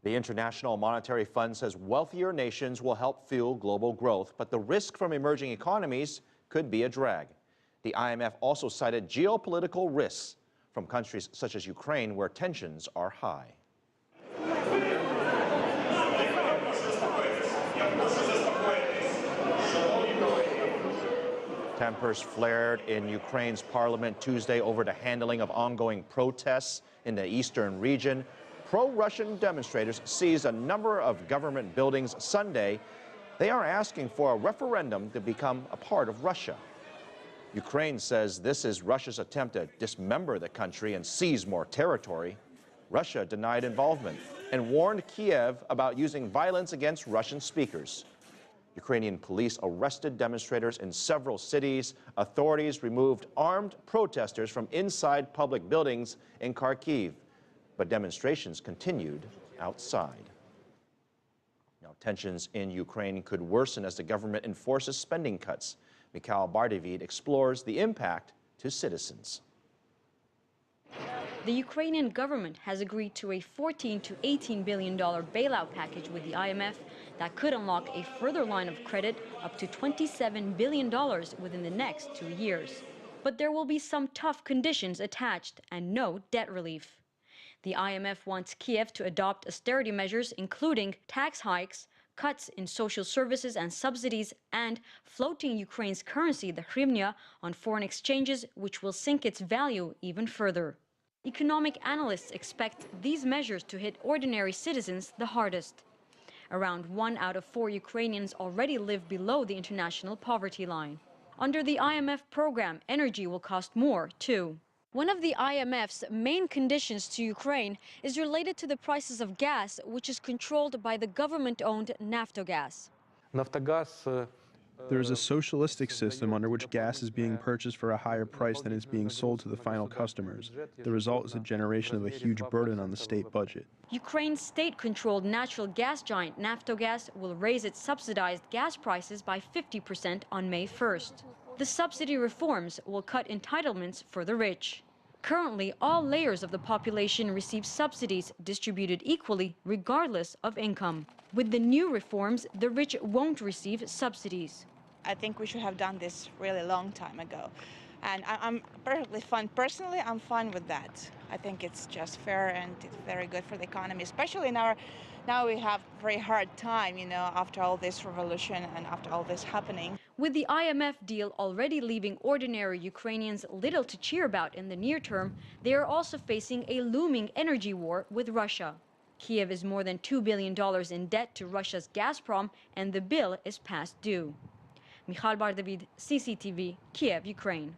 The International Monetary Fund says wealthier nations will help fuel global growth, but the risk from emerging economies could be a drag. The IMF also cited geopolitical risks from countries such as Ukraine, where tensions are high. Tempers flared in Ukraine's parliament Tuesday over the handling of ongoing protests in the eastern region. Pro-Russian demonstrators seized a number of government buildings Sunday. They are asking for a referendum to become a part of Russia. Ukraine says this is Russia's attempt to dismember the country and seize more territory. Russia denied involvement and warned Kiev about using violence against Russian speakers. Ukrainian police arrested demonstrators in several cities. Authorities removed armed protesters from inside public buildings in Kharkiv, but demonstrations continued outside. Now, tensions in Ukraine could worsen as the government enforces spending cuts. Michal Bardavid explores the impact to citizens. The Ukrainian government has agreed to a $14 to $18 billion bailout package with the IMF that could unlock a further line of credit up to $27 billion within the next 2 years. But there will be some tough conditions attached and no debt relief. The IMF wants Kiev to adopt austerity measures, including tax hikes, cuts in social services and subsidies, and floating Ukraine's currency, the hryvnia, on foreign exchanges, which will sink its value even further. Economic analysts expect these measures to hit ordinary citizens the hardest. Around 1 out of 4 Ukrainians already live below the international poverty line. Under the IMF program, energy will cost more, too. One of the IMF's main conditions to Ukraine is related to the prices of gas, which is controlled by the government-owned Naftogaz. There is a socialistic system under which gas is being purchased for a higher price than is being sold to the final customers. The result is a generation of a huge burden on the state budget. Ukraine's state-controlled natural gas giant Naftogaz will raise its subsidized gas prices by 50% on May 1st. The subsidy reforms will cut entitlements for the rich. Currently, all layers of the population receive subsidies distributed equally, regardless of income. With the new reforms, the rich won't receive subsidies. I think we should have done this really long time ago. And I'm perfectly fine. Personally, I'm fine with that. I think it's just fair and it's very good for the economy, especially now we have a very hard time, after all this revolution and after all this happening. With the IMF deal already leaving ordinary Ukrainians little to cheer about in the near term, they are also facing a looming energy war with Russia. Kiev is more than $2 billion in debt to Russia's Gazprom, and the bill is past due. Michal Bardavid, CCTV, Kiev, Ukraine.